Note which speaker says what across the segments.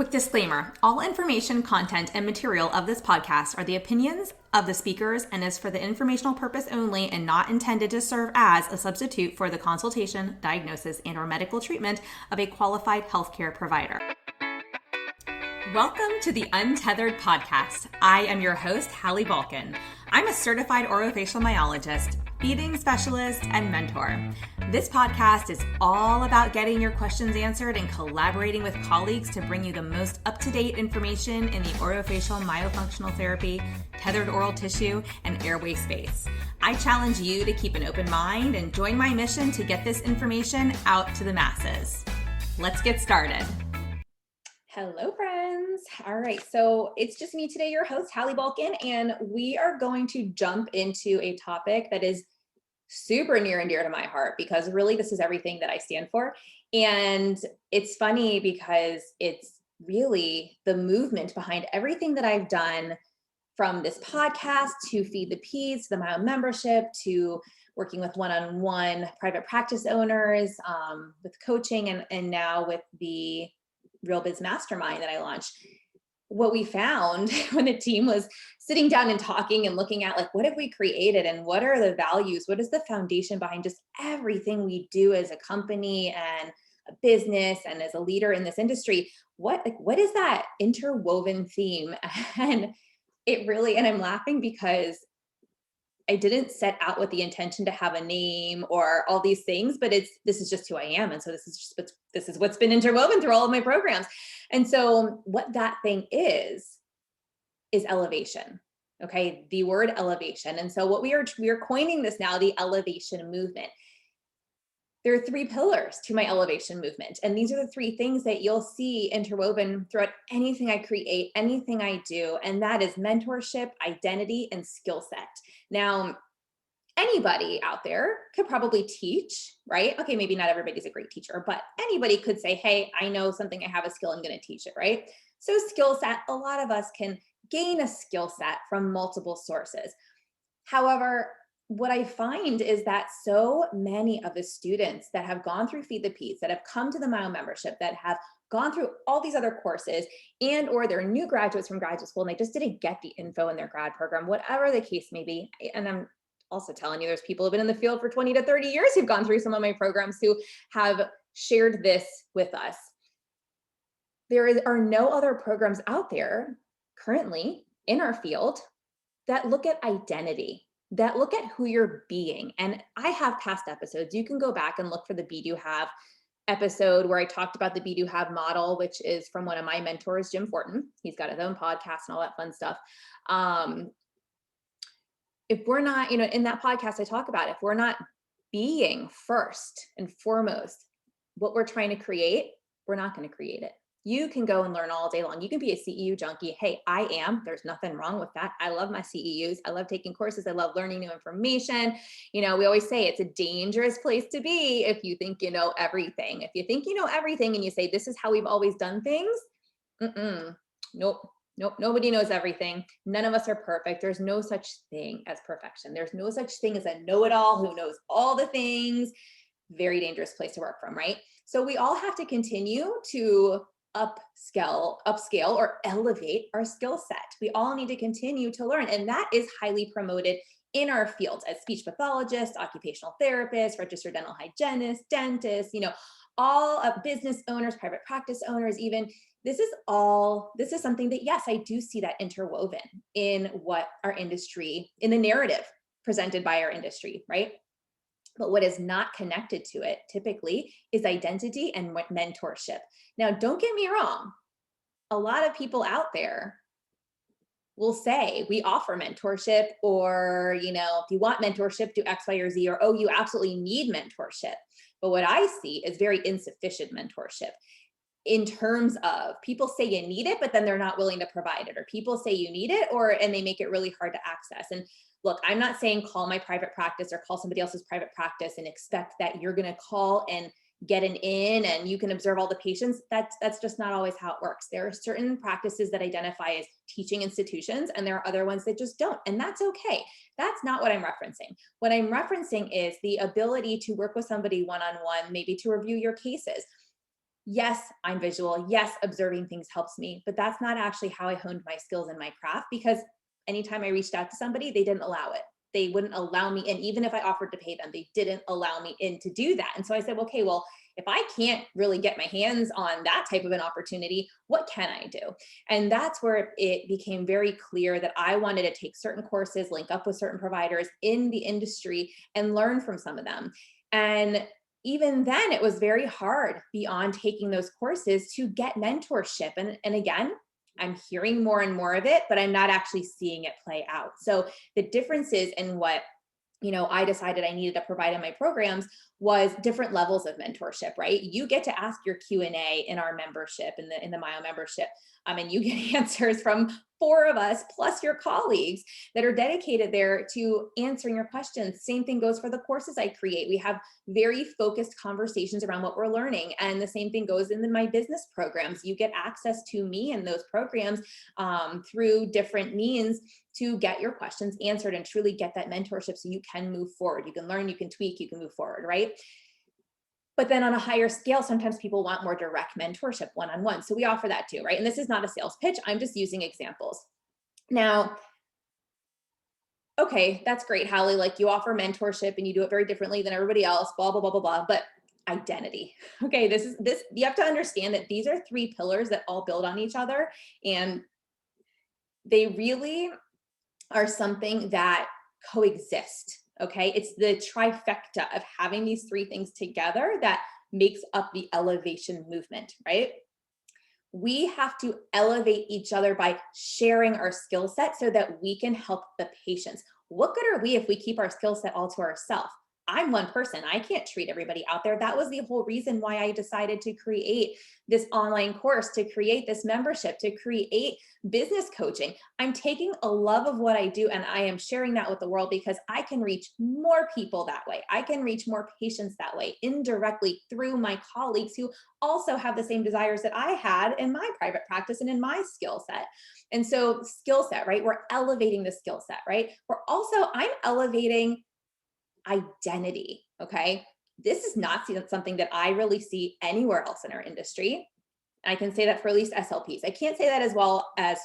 Speaker 1: Quick disclaimer, all information, content, and material of this podcast are the opinions of the speakers and is for the informational purpose only and not intended to serve as a substitute for the consultation, diagnosis, and/or medical treatment of a qualified healthcare provider. Welcome to the Untethered Podcast. I am your host, Hallie Balkin. I'm a certified orofacial myologist, feeding specialist, and mentor. This podcast is all about getting your questions answered and collaborating with colleagues to bring you the most up-to-date information in the orofacial myofunctional therapy, tethered oral tissue, and airway space. I challenge you to keep an open mind and join my mission to get this information out to the masses. Let's get started. Hello, friends. All right, so it's just me today, your host, Hallie Balkin, and we are going to jump into a topic that is super near and dear to my heart because really this is everything that I stand for. And it's funny because it's really the movement behind everything that I've done, from this podcast to Feed the Peds, to the Myo membership, to working with one-on-one private practice owners, with coaching, and now with the Real Biz Mastermind that I launched. What we found when the team was sitting down and talking and looking at like, what have we created and what are the values? What is the foundation behind just everything we do as a company and a business and as a leader in this industry? What is that interwoven theme? And it really, and I'm laughing because I didn't set out with the intention to have a name or all these things, but this is just who I am. And so this is what's been interwoven through all of my programs. And so what that thing is elevation. Okay. The word elevation. And so what we are coining this now, the elevation movement. There are three pillars to my elevation movement. And these are the three things that you'll see interwoven throughout anything I create, anything I do. And that is mentorship, identity, and skill set. Now, anybody out there could probably teach, right? Okay, maybe not everybody's a great teacher, but anybody could say, hey, I know something, I have a skill, I'm going to teach it, right? So skill set, a lot of us can gain a skill set from multiple sources. However, what I find is that so many of the students that have gone through Feed the Peds, that have come to the Myo membership, that have gone through all these other courses, and or they're new graduates from graduate school and they just didn't get the info in their grad program, whatever the case may be. And I'm also telling you, there's people who've been in the field for 20 to 30 years who've gone through some of my programs who have shared this with us. There are no other programs out there currently in our field that look at identity, that look at who you're being. And I have past episodes. You can go back and look for the Be Do Have episode where I talked about the Be Do Have model, which is from one of my mentors, Jim Fortin. He's got his own podcast and all that fun stuff. If we're not, in that podcast, I talk about if we're not being first and foremost what we're trying to create, we're not going to create it. You can go and learn all day long. You can be a CEU junkie. Hey, I am. There's nothing wrong with that. I love my CEUs. I love taking courses. I love learning new information. We always say it's a dangerous place to be if you think you know everything. If you think you know everything and you say, this is how we've always done things. Nope, nobody knows everything. None of us are perfect. There's no such thing as perfection. There's no such thing as a know-it-all who knows all the things. Very dangerous place to work from, right? So we all have to continue to upscale or elevate our skill set. We all need to continue to learn. And that is highly promoted in our fields as speech pathologists, occupational therapists, registered dental hygienists, dentists, all business owners, private practice owners, even. This is something that, yes, I do see that interwoven in what our industry, in the narrative presented by our industry, right? But what is not connected to it typically is identity and mentorship. Now, don't get me wrong. A lot of people out there will say we offer mentorship, or, if you want mentorship, do X, Y, or Z, or, oh, you absolutely need mentorship. But what I see is very insufficient mentorship in terms of people say you need it, but then they're not willing to provide it, or people say you need it, and they make it really hard to access. And look, I'm not saying call my private practice or call somebody else's private practice and expect that you're going to call and get an in and you can observe all the patients. That's just not always how it works. There are certain practices that identify as teaching institutions, and there are other ones that just don't. And that's okay. That's not what I'm referencing. What I'm referencing is the ability to work with somebody one-on-one, maybe to review your cases. yes, I'm visual. Yes, observing things helps me, but that's not actually how I honed my skills in my craft, because anytime I reached out to somebody, they didn't allow it. They wouldn't allow me in. Even if I offered to pay them, they didn't allow me in to do that. And so I said, okay, well, if I can't really get my hands on that type of an opportunity, what can I do? And that's where it became very clear that I wanted to take certain courses, link up with certain providers in the industry, and learn from some of them. And even then, it was very hard beyond taking those courses to get mentorship. And again, I'm hearing more and more of it, but I'm not actually seeing it play out. So the differences in what I decided I needed to provide in my programs was different levels of mentorship, right? You get to ask your Q&A in our membership, in the Myo membership, and you get answers from 4 of us plus your colleagues that are dedicated there to answering your questions. Same thing goes for the courses I create. We have very focused conversations around what we're learning, and the same thing goes in my business programs. You get access to me in those programs through different means to get your questions answered and truly get that mentorship so you can move forward. You can learn, you can tweak, you can move forward, right? But then on a higher scale, sometimes people want more direct mentorship one-on-one. So we offer that too, right? And this is not a sales pitch. I'm just using examples. Now, okay, that's great, Hallie. Like, you offer mentorship and you do it very differently than everybody else, blah, blah, blah, blah, blah. But identity. Okay, you have to understand that these are 3 pillars that all build on each other. And they really are something that coexist. Okay, it's the trifecta of having these 3 things together that makes up the elevation movement, right? We have to elevate each other by sharing our skill set so that we can help the patients. What good are we if we keep our skill set all to ourselves? I'm one person. I can't treat everybody out there. That was the whole reason why I decided to create this online course, to create this membership, to create business coaching. I'm taking a love of what I do and I am sharing that with the world because I can reach more people that way. I can reach more patients that way, indirectly through my colleagues who also have the same desires that I had in my private practice and in my skill set. And so skill set, right? We're elevating the skill set, right? I'm elevating identity. Okay. This is not something that I really see anywhere else in our industry. I can say that for at least SLPs. I can't say that as well as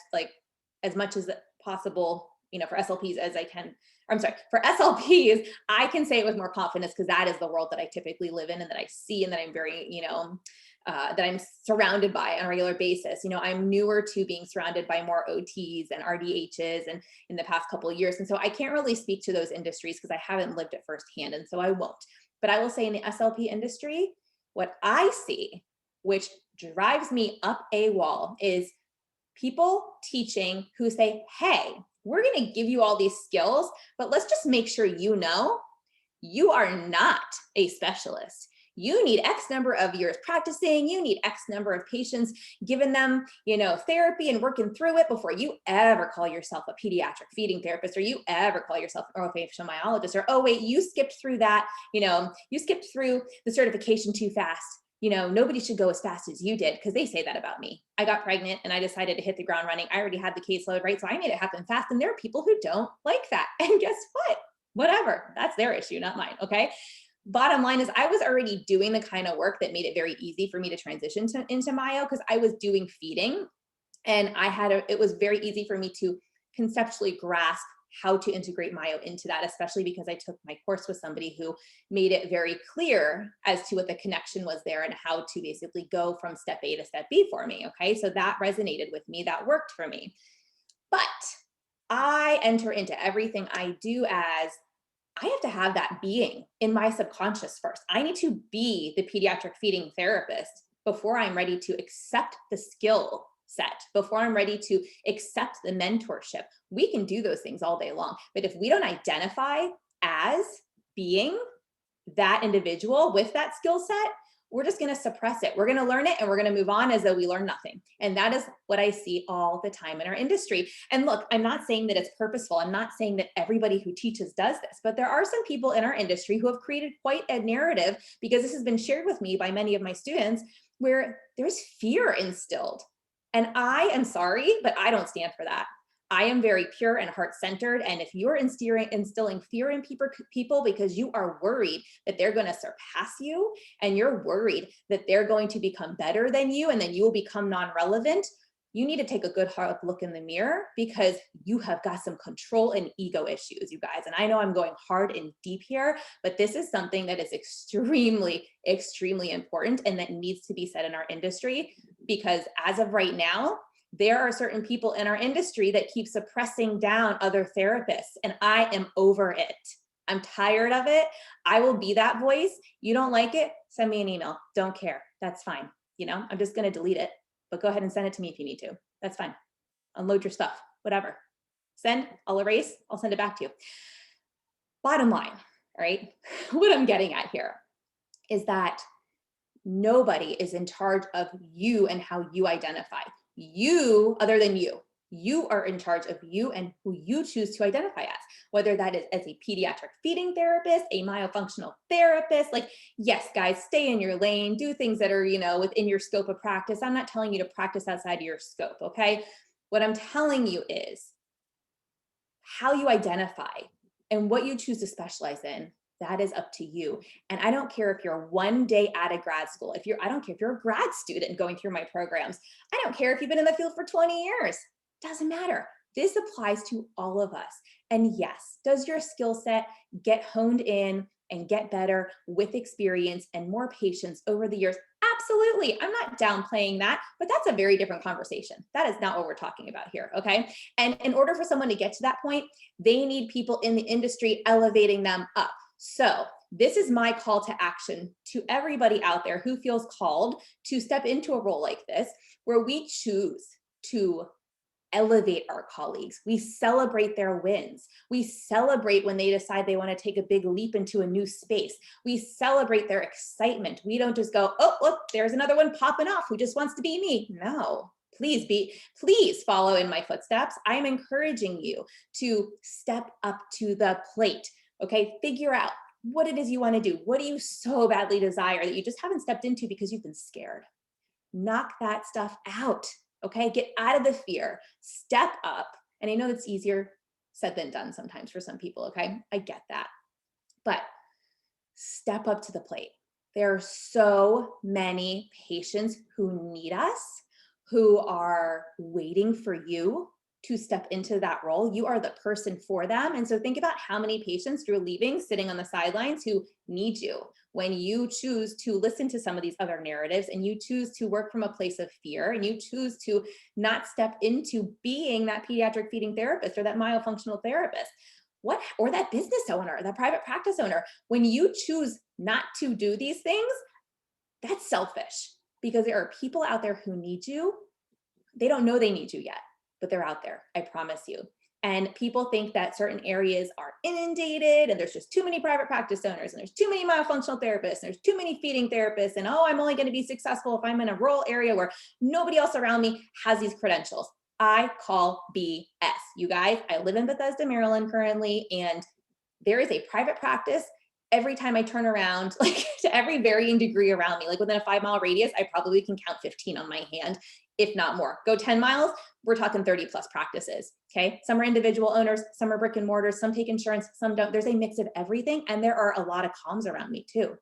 Speaker 1: as much as possible, for SLPs as I can. I'm sorry, for SLPs, I can say it with more confidence because that is the world that I typically live in and that I see and that I'm very, that I'm surrounded by on a regular basis. I'm newer to being surrounded by more OTs and RDHs and in the past couple of years. And so I can't really speak to those industries because I haven't lived it firsthand. And so I won't. But I will say in the SLP industry, what I see, which drives me up a wall, is people teaching who say, hey, we're going to give you all these skills, but let's just make sure you are not a specialist. You need X number of years practicing. You need X number of patients, giving them, therapy and working through it before you ever call yourself a pediatric feeding therapist, or you ever call yourself an orofacial myologist, or, oh, wait, you skipped through that. You skipped through the certification too fast. Nobody should go as fast as you did, because they say that about me. I got pregnant and I decided to hit the ground running. I already had the caseload, right? So I made it happen fast. And there are people who don't like that. And guess what? Whatever. That's their issue, not mine. Okay. Bottom line is I was already doing the kind of work that made it very easy for me to transition into myo, because I was doing feeding and it was very easy for me to conceptually grasp how to integrate myo into that, especially because I took my course with somebody who made it very clear as to what the connection was there and how to basically go from step A to step B for me. Okay. So that resonated with me. That worked for me. But I enter into everything I do as I have to have that being in my subconscious first. I need to be the pediatric feeding therapist before I'm ready to accept the skill set, before I'm ready to accept the mentorship. We can do those things all day long. But if we don't identify as being that individual with that skill set, we're just going to suppress it. We're going to learn it and we're going to move on as though we learn nothing. And that is what I see all the time in our industry. And look, I'm not saying that it's purposeful. I'm not saying that everybody who teaches does this, but there are some people in our industry who have created quite a narrative, because this has been shared with me by many of my students, where there's fear instilled. And I am sorry, but I don't stand for that. I am very pure and heart-centered. And if you're instilling fear in people because you are worried that they're going to surpass you, and you're worried that they're going to become better than you, and then you will become non-relevant, you need to take a good hard look in the mirror, because you have got some control and ego issues, you guys. And I know I'm going hard and deep here, but this is something that is extremely, extremely important and that needs to be said in our industry, because as of right now, there are certain people in our industry that keep suppressing down other therapists, and I am over it. I'm tired of it. I will be that voice. You don't like it? Send me an email. Don't care. That's fine. I'm just going to delete it, but go ahead and send it to me if you need to. That's fine. Unload your stuff, whatever. Send, I'll erase, I'll send it back to you. Bottom line, all right, what I'm getting at here is that nobody is in charge of you and how you identify. You, other than you are in charge of you and who you choose to identify as, whether that is as a pediatric feeding therapist, a myofunctional therapist. Like, yes, guys, stay in your lane, do things that are, within your scope of practice. I'm not telling you to practice outside of your scope, okay? What I'm telling you is how you identify and what you choose to specialize in. That is up to you. And I don't care if you're one day out of grad school. I don't care if you're a grad student going through my programs. I don't care if you've been in the field for 20 years. Doesn't matter. This applies to all of us. And yes, does your skill set get honed in and get better with experience and more patience over the years? Absolutely. I'm not downplaying that, but that's a very different conversation. That is not what we're talking about here, okay? And in order for someone to get to that point, they need people in the industry elevating them up. So this is my call to action to everybody out there who feels called to step into a role like this, where we choose to elevate our colleagues. We celebrate their wins. We celebrate when they decide they want to take a big leap into a new space. We celebrate their excitement. We don't just go, oh, look, there's another one popping off who just wants to be me. No. Please follow in my footsteps. I am encouraging you to step up to the plate. Okay, figure out what it is you want to do. What do you so badly desire that you just haven't stepped into because you've been scared? Knock that stuff out. Okay, get out of the fear, step up. And I know it's easier said than done sometimes for some people. Okay, I get that. But step up to the plate. There are so many patients who need us, who are waiting for you to step into that role. You are the person for them. And so think about how many patients you're leaving sitting on the sidelines who need you when you choose to listen to some of these other narratives, and you choose to work from a place of fear, and you choose to not step into being that pediatric feeding therapist or that myofunctional therapist. Or that business owner, that private practice owner. When you choose not to do these things, that's selfish, because there are people out there who need you. They don't know they need you yet, but they're out there, I promise you. And people think that certain areas are inundated and there's just too many private practice owners and there's too many myofunctional therapists and there's too many feeding therapists, and I'm only going to be successful if I'm in a rural area where nobody else around me has these credentials. I call BS. You guys, I live in Bethesda, Maryland currently, and there is a private practice every time I turn around, like to every varying degree around me. Like within a 5-mile radius, I probably can count 15 on my hand, if not more. Go 10 miles, we're talking 30 plus practices, okay? Some are individual owners, some are brick and mortars, some take insurance, some don't. There's a mix of everything, and there are a lot of comms around me too.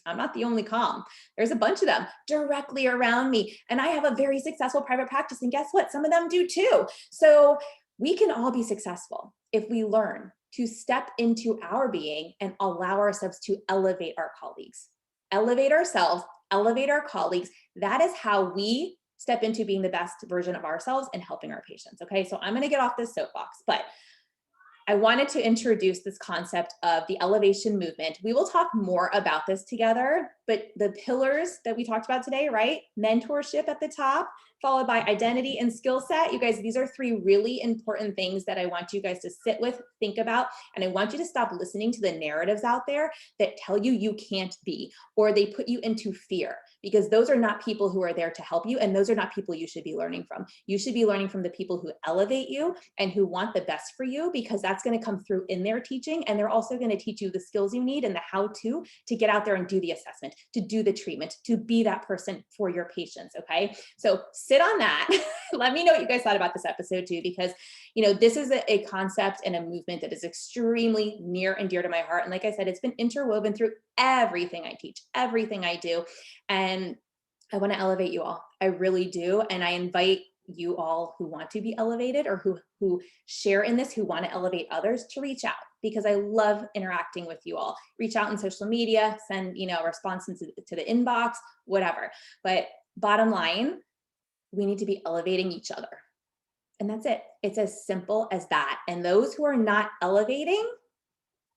Speaker 1: I'm not the only comm. There's a bunch of them directly around me, and I have a very successful private practice, and guess what? Some of them do too. So we can all be successful if we learn to step into our being and allow ourselves to elevate our colleagues. Elevate ourselves, elevate our colleagues. That is how we step into being the best version of ourselves and helping our patients. Okay, so I'm going to get off this soapbox, but I wanted to introduce this concept of the elevation movement. We will talk more about this together, but the pillars that we talked about today, right? Mentorship at the top, followed by identity and skill set. You guys, these are 3 really important things that I want you guys to sit with, think about, and I want you to stop listening to the narratives out there that tell you you can't be, or they put you into fear, because those are not people who are there to help you, and those are not people you should be learning from. You should be learning from the people who elevate you and who want the best for you, because that's going to come through in their teaching, and they're also going to teach you the skills you need and the how-to get out there and do the assessment, to do the treatment, to be that person for your patients, okay? So sit
Speaker 2: sit on that. Let me know what you guys thought about this episode too, because, this is a concept and a movement that is extremely near and dear to my heart. And like I said, it's been interwoven through everything I teach, everything I do. And I want to elevate you all. I really do. And I invite you all who want to be elevated or who share in this, who want to elevate others, to reach out, because I love interacting with you all. Reach out on social media, send, a response to the inbox, whatever. But bottom line, we need to be elevating each other. And that's it. It's as simple as that. And those who are not elevating,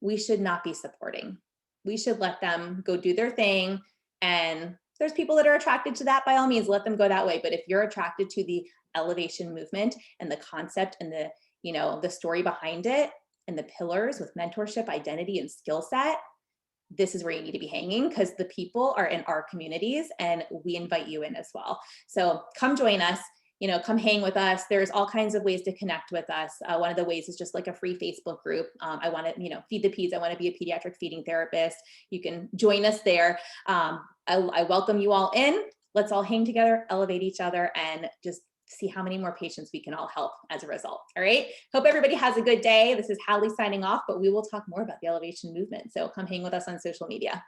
Speaker 2: we should not be supporting. We should let them go do their thing. And there's people that are attracted to that, by all means, let them go that way. But if you're attracted to the elevation movement and the concept and the story behind it and the pillars with mentorship, identity, and skill set, this is where you need to be hanging, because the people are in our communities and we invite you in as well. So come join us. Come hang with us. There's all kinds of ways to connect with us. One of the ways is just like a free Facebook group. I want to, feed the peds. I want to be a pediatric feeding therapist. You can join us there. I welcome you all in. Let's all hang together, elevate each other, and just see how many more patients we can all help as a result. All right. Hope everybody has a good day. This is Hallie signing off, but we will talk more about the elevation movement. So come hang with us on social media.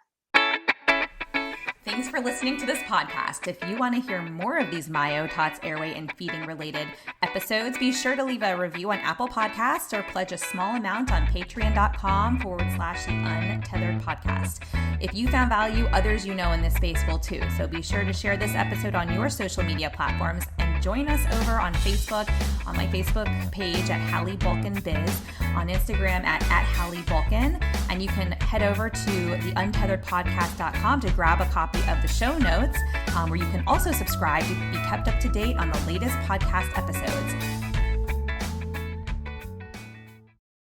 Speaker 1: Thanks for listening to this podcast. If you want to hear more of these Myo, TOTS, airway, and feeding related episodes, be sure to leave a review on Apple Podcasts or pledge a small amount on patreon.com/the Untethered Podcast. If you found value, others in this space will too. So be sure to share this episode on your social media platforms and join us over on Facebook, on my Facebook page at Hallie Bulkin Biz, on Instagram at Hallie Bulkin, and you can head over to theuntetheredpodcast.com to grab a copy of the show notes, where you can also subscribe to be kept up to date on the latest podcast episodes.